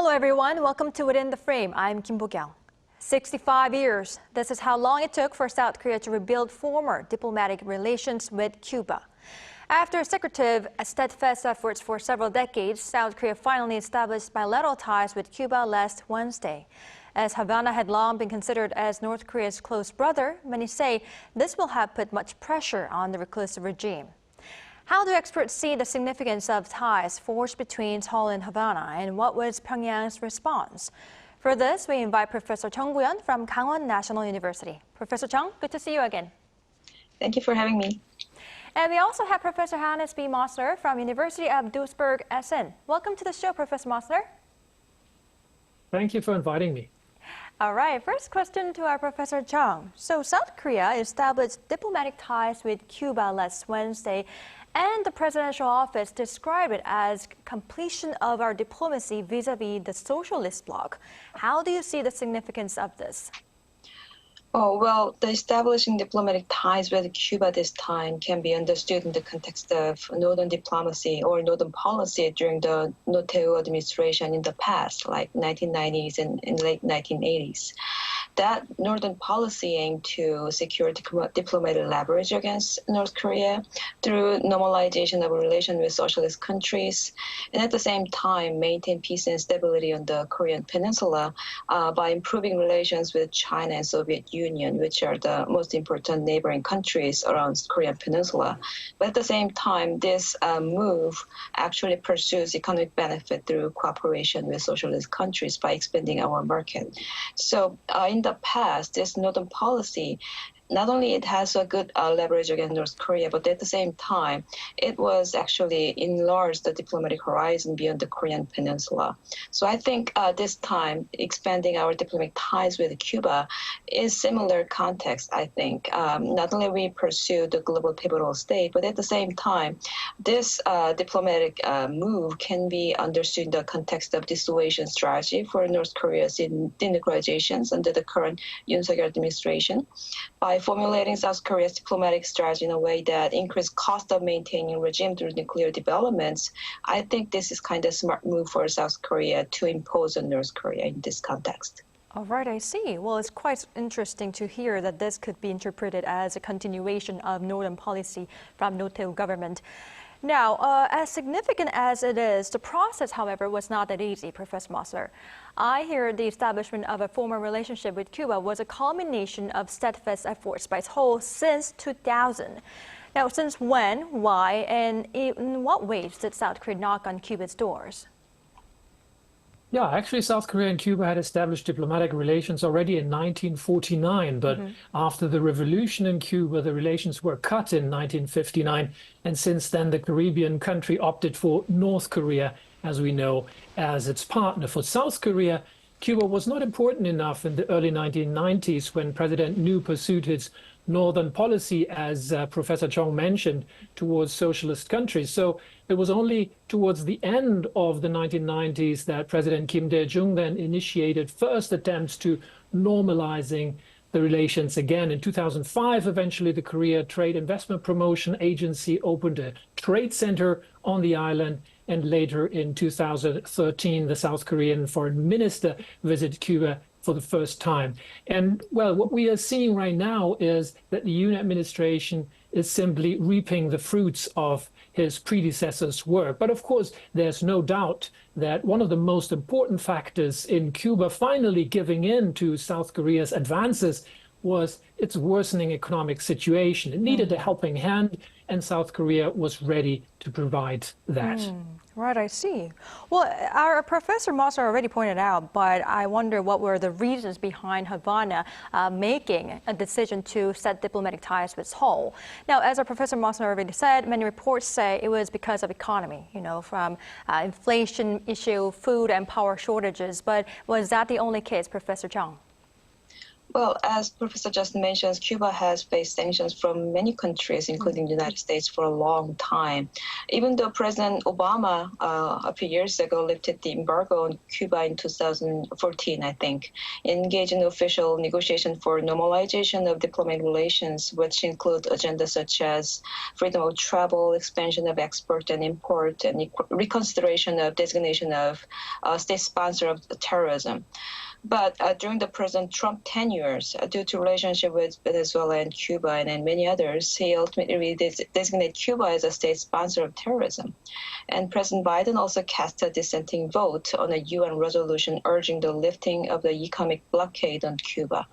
Hello everyone, welcome to Within the Frame. I'm Kim Bo-kyung. 65 years. This is how long it took for South Korea to rebuild former diplomatic relations with Cuba. After secretive, steadfast efforts for several decades, South Korea finally established bilateral ties with Cuba last Wednesday. As Havana had long been considered as North Korea's close brother, many say this will have put much pressure on the reclusive regime. How do experts see the significance of ties forged between Seoul and Havana, and what was Pyongyang's response? For this, we invite Professor Chung Ku-youn from Kangwon National University. Professor Chung, good to see you again. Thank you for having me. And we also have Professor Hannes B. Mosler from University of Duisburg-Essen. Welcome to the show, Professor Mosler. Thank you for inviting me. All right, first question to our Professor Chung. So South Korea established diplomatic ties with Cuba last Wednesday, and the presidential office described it as completion of our diplomacy vis-a-vis the socialist bloc. How do you see the significance of this? Oh, well, the establishing diplomatic ties with Cuba this time can be understood in the context of Northern diplomacy or Northern policy during the Notae administration in the past, like 1990s and in late 1980s. That Northern policy aimed to secure diplomatic leverage against North Korea through normalization of relations with socialist countries, and at the same time maintain peace and stability on the Korean peninsula by improving relations with China and Soviet Union, which are the most important neighboring countries around the Korean peninsula. But at the same time, this move actually pursues economic benefit through cooperation with socialist countries by expanding our market. So in the past, this Northern policy, not only it has a good leverage against North Korea, but at the same time, it was actually enlarged the diplomatic horizon beyond the Korean peninsula. So I think this time, expanding our diplomatic ties with Cuba is similar context, I think. Not only we pursue the global pivotal state, but at the same time, this diplomatic move can be understood in the context of dissuasion strategy for North Korea's denuclearizations under the current Yoon Suk-yeol administration, by formulating South Korea's diplomatic strategy in a way that increases cost of maintaining regime through nuclear developments. I think this is kind of smart move for South Korea to impose on North Korea in this context. All right, I see. Well, it's quite interesting to hear that this could be interpreted as a continuation of Northern policy from Notae government. Now, as significant as it is, the process, however, was not that easy, Professor Mosler. I hear the establishment of a formal relationship with Cuba was a culmination of steadfast efforts by Seoul since 2000. Now, since when, why, and in what ways did South Korea knock on Cuba's doors? Yeah, actually, South Korea and Cuba had established diplomatic relations already in 1949, but after the revolution in Cuba, the relations were cut in 1959, and since then the Caribbean country opted for North Korea, as we know, as its partner. For South Korea, Cuba was not important enough in the early 1990s when President New pursued his Northern policy, as Professor Chung mentioned, towards socialist countries. So it was only towards the end of the 1990s that President Kim Dae-jung then initiated first attempts to normalizing the relations again. In 2005, eventually the Korea Trade Investment Promotion Agency opened a trade center on the island, and later in 2013, the South Korean foreign minister visited Cuba for the first time. And, well, what we are seeing right now is that the Yoon administration is simply reaping the fruits of his predecessor's work. But of course, there's no doubt that one of the most important factors in Cuba finally giving in to South Korea's advances was its worsening economic situation. It needed a helping hand, and South Korea was ready to provide that. Right, I see. Well, our Professor Mosler already pointed out, but I wonder what were the reasons behind Havana making a decision to set diplomatic ties with Seoul. Now, as our Professor Mosler already said, many reports say it was because of economy, from inflation issue, food and power shortages. But was that the only case, Professor Chung? Well, as Professor just mentioned, Cuba has faced sanctions from many countries, including the United States, for a long time. Even though President Obama a few years ago lifted the embargo on Cuba in 2014, I think, engaged in official negotiation for normalization of diplomatic relations, which include agendas such as freedom of travel, expansion of export and import, and reconsideration of designation of state sponsor of terrorism. But during the President Trump tenures, due to relationship with Venezuela and Cuba and many others, he ultimately designated Cuba as a state sponsor of terrorism. And President Biden also cast a dissenting vote on a UN resolution urging the lifting of the economic blockade on Cuba.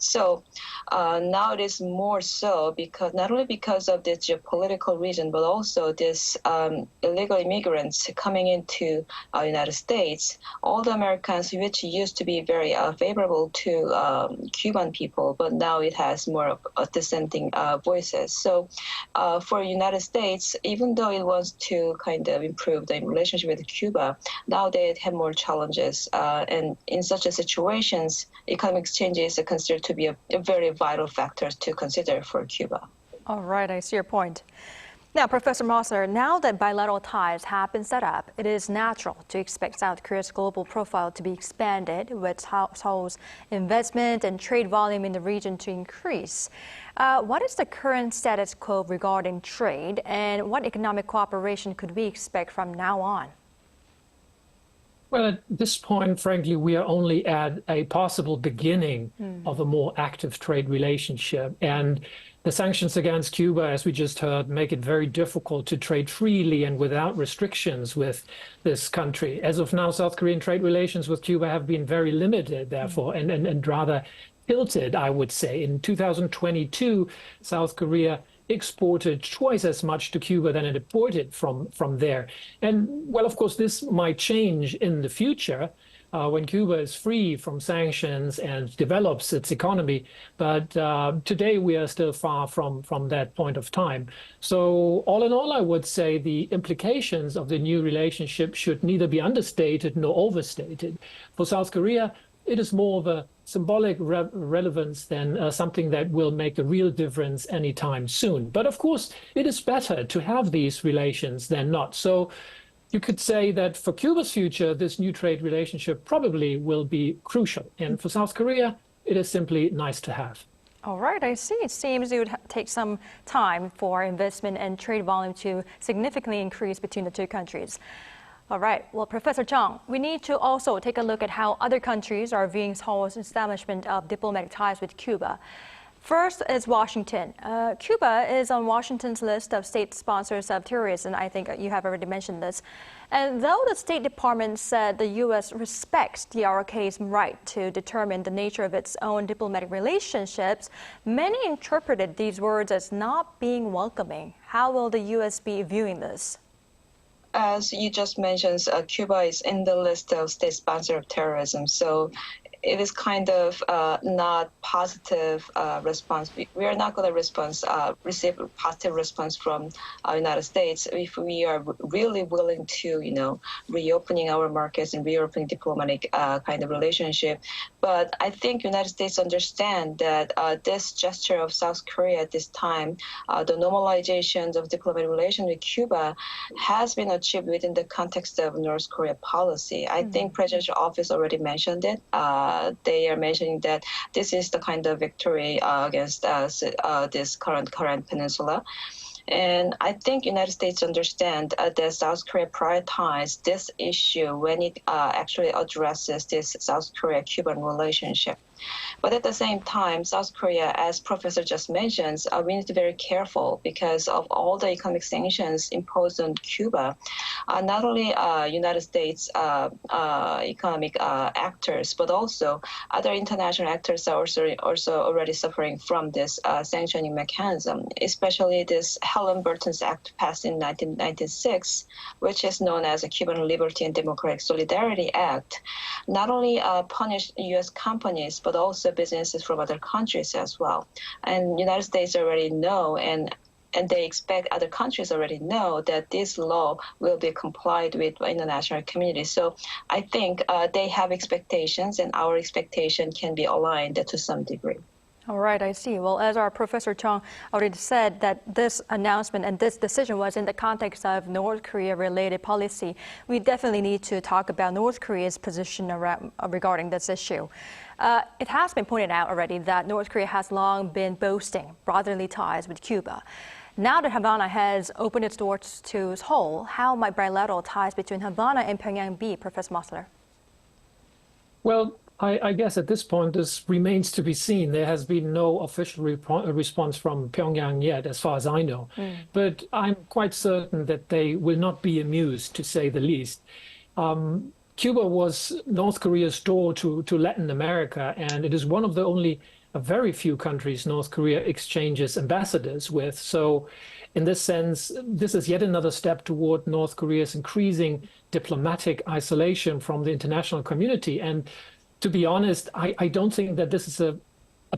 So now it is more so because not only because of this geopolitical reason, but also this illegal immigrants coming into the United States. All the Americans, which used to be very favorable to Cuban people, but now it has more dissenting voices. So for United States, even though it wants to kind of improve the relationship with Cuba, now they have more challenges. And in such a situations, economic exchanges are considered to be a very vital factor to consider for Cuba. All right, I see your point. Now, Professor Mosler, now that bilateral ties have been set up, it is natural to expect South Korea's global profile to be expanded, with Seoul's investment and trade volume in the region to increase. What is the current status quo regarding trade, and what economic cooperation could we expect from now on? Well, at this point, frankly, we are only at a possible beginning of a more active trade relationship. And the sanctions against Cuba, as we just heard, make it very difficult to trade freely and without restrictions with this country. As of now, South Korean trade relations with Cuba have been very limited, therefore, and rather tilted, I would say. In 2022, South Korea exported twice as much to Cuba than it imported from there. And, well, of course, this might change in the future when Cuba is free from sanctions and develops its economy. But today we are still far from that point of time. So all in all, I would say the implications of the new relationship should neither be understated nor overstated. For South Korea, it is more of a symbolic relevance than something that will make a real difference anytime soon. But of course, it is better to have these relations than not. So you could say that for Cuba's future, this new trade relationship probably will be crucial. And for South Korea, it is simply nice to have. All right, I see. It seems it would take some time for investment and trade volume to significantly increase between the two countries. All right. Well, Professor Chung, we need to also take a look at how other countries are viewing Seoul's establishment of diplomatic ties with Cuba. First is Washington. Cuba is on Washington's list of state sponsors of terrorism. I think you have already mentioned this. And though the State Department said the U.S. respects the ROK's right to determine the nature of its own diplomatic relationships, many interpreted these words as not being welcoming. How will the U.S. be viewing this? As you just mentioned, Cuba is in the list of state sponsor of terrorism. So it is kind of not positive response. We are not going to receive a positive response from United States if we are really willing to, reopening our markets and reopening diplomatic kind of relationship. But I think United States understand that this gesture of South Korea at this time, the normalization of diplomatic relations with Cuba, has been achieved within the context of North Korea policy. I think Presidential Office already mentioned it. They are mentioning that this is the kind of victory against this current peninsula. And I think United States understand that South Korea prioritized this issue when it actually addresses this South Korea-Cuban relationship. But at the same time, South Korea, as Professor just mentioned, we need to be very careful because of all the economic sanctions imposed on Cuba. Not only United States economic actors, but also other international actors are also already suffering from this sanctioning mechanism, especially this Helen Burton's Act passed in 1996, which is known as the Cuban Liberty and Democratic Solidarity Act. Not only punished U.S. companies, but also businesses from other countries as well. And United States already know and and they expect other countries already know that this law will be complied with by international community. So I think they have expectations, and our expectation can be aligned to some degree. All right, I see. Well, as our Professor Chung already said, that this announcement and this decision was in the context of North Korea-related policy. We definitely need to talk about North Korea's position regarding this issue. It has been pointed out already that North Korea has long been boasting brotherly ties with Cuba. Now that Havana has opened its doors to Seoul, how might bilateral ties between Havana and Pyongyang be, Professor Mosler? Well, I guess at this point, this remains to be seen. There has been no official response from Pyongyang yet, as far as I know. But I'm quite certain that they will not be amused, to say the least. Cuba was North Korea's door to Latin America, and it is one of the only very few countries North Korea exchanges ambassadors with. So in this sense, this is yet another step toward North Korea's increasing diplomatic isolation from the international community. And to be honest, I don't think that this is a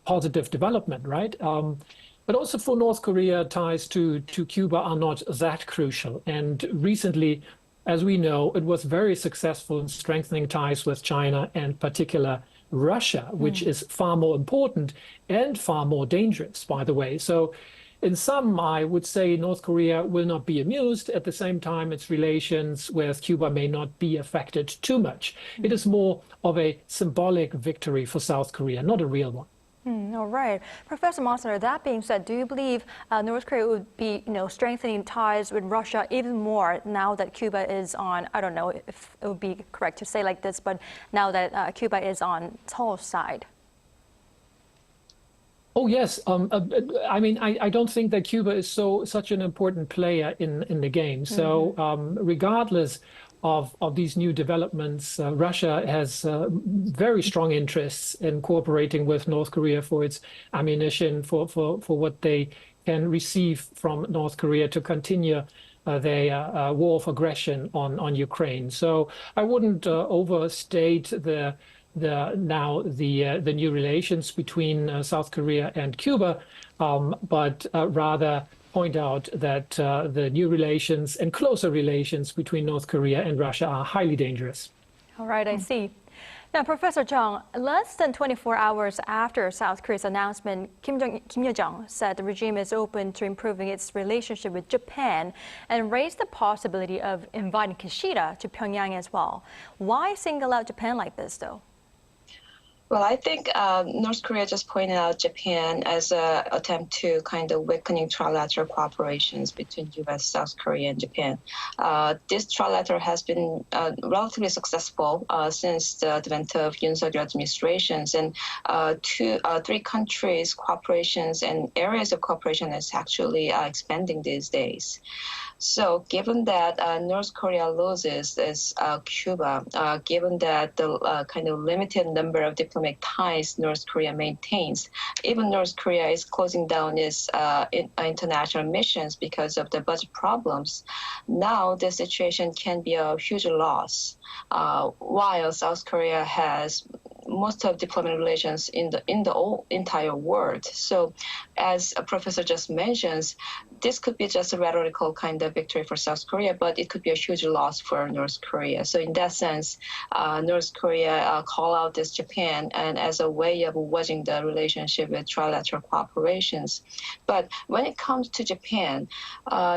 positive development, right? But also for North Korea, ties to Cuba are not that crucial. And recently, as we know, it was very successful in strengthening ties with China and particular Russia, which is far more important and far more dangerous, by the way. So in sum, I would say North Korea will not be amused. At the same time, its relations with Cuba may not be affected too much. It is more of a symbolic victory for South Korea, not a real one. All right. Professor Mosler, that being said, do you believe North Korea would be, strengthening ties with Russia even more now that Cuba is on, I don't know if it would be correct to say like this, but now that Cuba is on Seoul's side? Oh, yes. I mean, I don't think that Cuba is such an important player in the game. So regardless of these new developments, Russia has very strong interests in cooperating with North Korea for its ammunition, for what they can receive from North Korea to continue their war of aggression on Ukraine. So I wouldn't overstate the new relations between South Korea and Cuba, but rather point out that the new relations and closer relations between North Korea and Russia are highly dangerous. All right, I see. Now, Professor Chung, less than 24 hours after South Korea's announcement, Kim Yo-jong said the regime is open to improving its relationship with Japan and raised the possibility of inviting Kishida to Pyongyang as well. Why single out Japan like this, though? Well, I think North Korea just pointed out Japan as an attempt to kind of weakening trilateral cooperations between U.S., South Korea, and Japan. This trilateral has been relatively successful since the advent of Yoon Suk-yeol administrations, and three countries' cooperations and areas of cooperation is actually expanding these days. So given that North Korea loses this Cuba, given that the kind of limited number of diplomatic ties North Korea maintains, even North Korea is closing down its international missions because of the budget problems. Now the situation can be a huge loss, while South Korea has most of diplomatic relations in the entire world. So as a professor just mentions, this could be just a rhetorical kind of victory for South Korea, but it could be a huge loss for North Korea. So in that sense, North Korea call out this Japan and as a way of wedging the relationship with trilateral cooperations. But when it comes to Japan,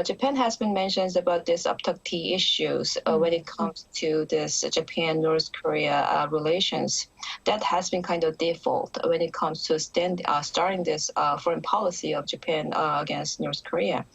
Japan has been mentioned about this abductee issues when it comes to this Japan-North Korea relations. That has been kind of default when it comes to starting this foreign policy of Japan against North Korea.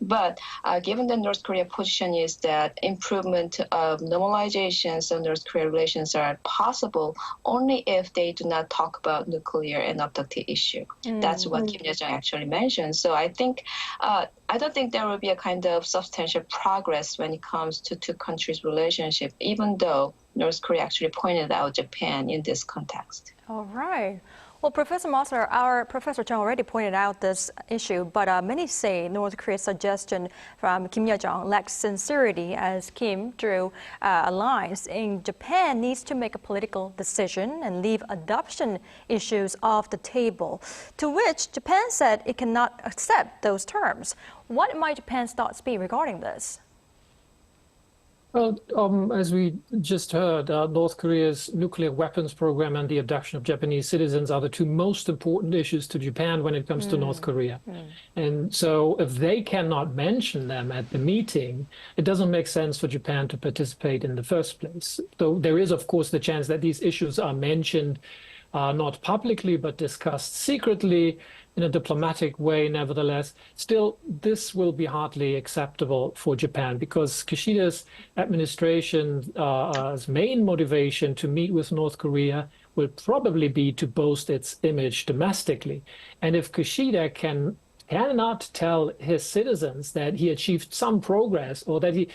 But given the North Korea position is that improvement of normalizations of North Korea relations are possible only if they do not talk about nuclear and abductee issue. That's what Kim Yo-jong actually mentioned. So I think I don't think there will be a kind of substantial progress when it comes to two countries' relationship, even though North Korea actually pointed out Japan in this context. All right. Well, Professor Mosler, our Professor Chung already pointed out this issue, but many say North Korea's suggestion from Kim Yo-jong lacks sincerity as Kim drew a line saying Japan needs to make a political decision and leave adoption issues off the table, to which Japan said it cannot accept those terms. What might Japan's thoughts be regarding this? Well, as we just heard, North Korea's nuclear weapons program and the abduction of Japanese citizens are the two most important issues to Japan when it comes to North Korea. And so if they cannot mention them at the meeting, it doesn't make sense for Japan to participate in the first place. Though there is, of course, the chance that these issues are mentioned not publicly, but discussed secretly in a diplomatic way, nevertheless. Still, this will be hardly acceptable for Japan because Kishida's administration's main motivation to meet with North Korea will probably be to boost its image domestically. And if Kishida cannot tell his citizens that he achieved some progress or that he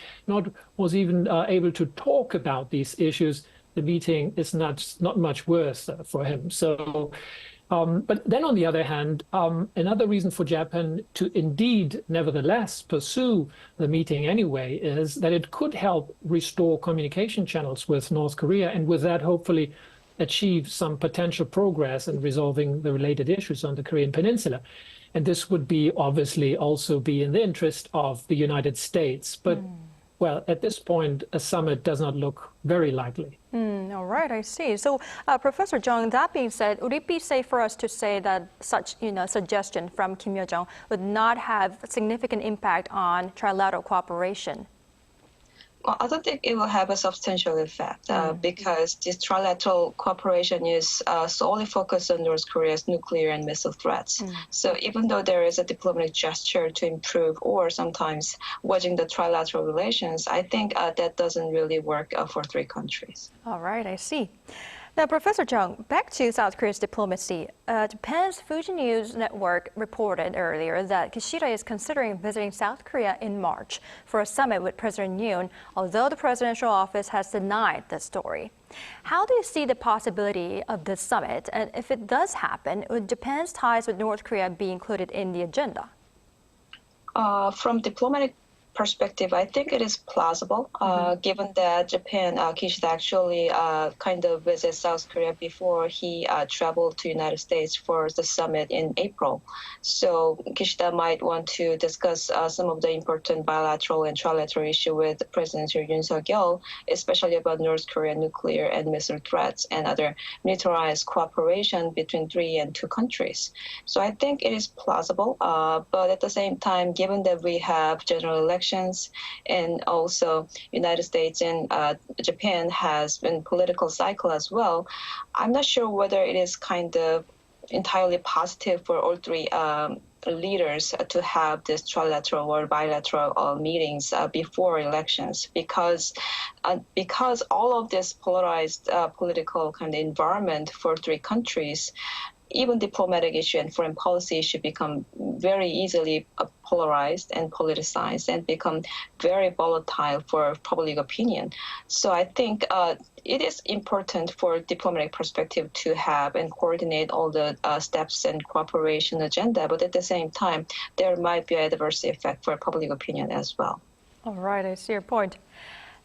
was even able to talk about these issues, the meeting is not much worse for him. So, but then on the other hand, another reason for Japan to indeed, nevertheless, pursue the meeting anyway is that it could help restore communication channels with North Korea and with that hopefully achieve some potential progress in resolving the related issues on the Korean Peninsula. And this would be obviously also be in the interest of the United States. But well, at this point, a summit does not look very likely. All right, I see. So, Professor Chung, that being said, would it be safe for us to say that such, suggestion from Kim Yo-jong would not have significant impact on trilateral cooperation? Well, I don't think it will have a substantial effect because this trilateral cooperation is solely focused on North Korea's nuclear and missile threats. So even though there is a diplomatic gesture to improve or sometimes wedging the trilateral relations, I think that doesn't really work for three countries. All right, I see. Now, Professor Chung, back to South Korea's diplomacy. Japan's Fuji News Network reported earlier that Kishida is considering visiting South Korea in March for a summit with President Yoon, although the presidential office has denied the story. How do you see the possibility of this summit? And if it does happen, would Japan's ties with North Korea be included in the agenda? From diplomatic perspective, I think it is plausible, given that Kishida actually kind of visited South Korea before he traveled to United States for the summit in April. So Kishida might want to discuss some of the important bilateral and trilateral issues with President Yoon Suk-yeol, especially about North Korean nuclear and missile threats and other militarized cooperation between 3 and 2 countries. So I think it is plausible, but at the same time, given that we have general elections and also United States and Japan has been political cycle as well, I'm not sure whether it is kind of entirely positive for all three leaders to have this trilateral or bilateral meetings before elections because all of this polarized political kind of environment for 3 countries, even diplomatic issue and foreign policy issue become very easily polarized and politicized and become very volatile for public opinion. So I think it is important for diplomatic perspective to have and coordinate all the steps and cooperation agenda, but at the same time, there might be adverse effect for public opinion as well. All right, I see your point.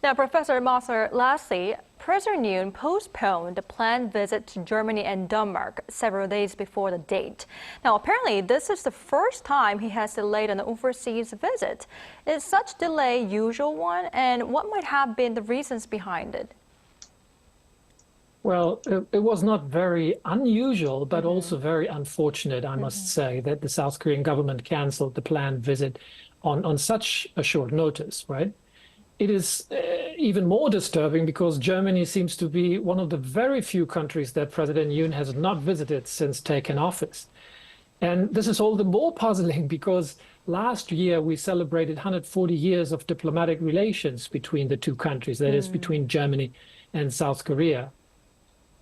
Now, Professor Mosler, lastly, President Yoon postponed the planned visit to Germany and Denmark several days before the date. Now, apparently, this is the first time he has delayed an overseas visit. Is such delay usual one, and what might have been the reasons behind it? Well, it was not very unusual, but also very unfortunate, I must say, that the South Korean government canceled the planned visit on such a short notice, right? It is even more disturbing because Germany seems to be one of the very few countries that President Yoon has not visited since taking office. And this is all the more puzzling because last year we celebrated 140 years of diplomatic relations between the two countries, that is, between Germany and South Korea.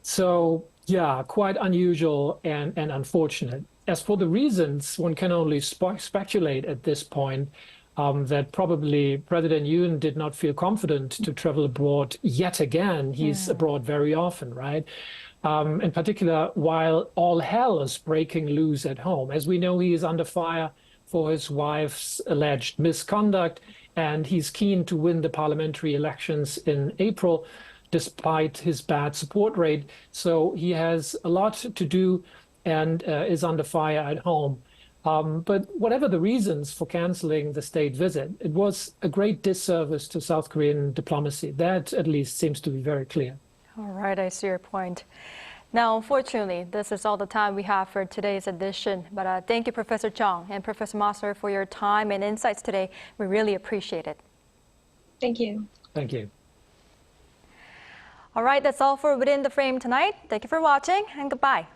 So, yeah, quite unusual and unfortunate. As for the reasons, one can only speculate at this point. that probably President Yoon did not feel confident to travel abroad yet again. He's abroad very often, right? In particular, while all hell is breaking loose at home. As we know, he is under fire for his wife's alleged misconduct, and he's keen to win the parliamentary elections in April, despite his bad support rate. So he has a lot to do and is under fire at home. But whatever the reasons for canceling the state visit, it was a great disservice to South Korean diplomacy. That at least seems to be very clear. All right, I see your point. Now, unfortunately, this is all the time we have for today's edition. But thank you, Professor Chung and Professor Mosler, for your time and insights today. We really appreciate it. Thank you. Thank you. All right, that's all for Within the Frame tonight. Thank you for watching, and goodbye.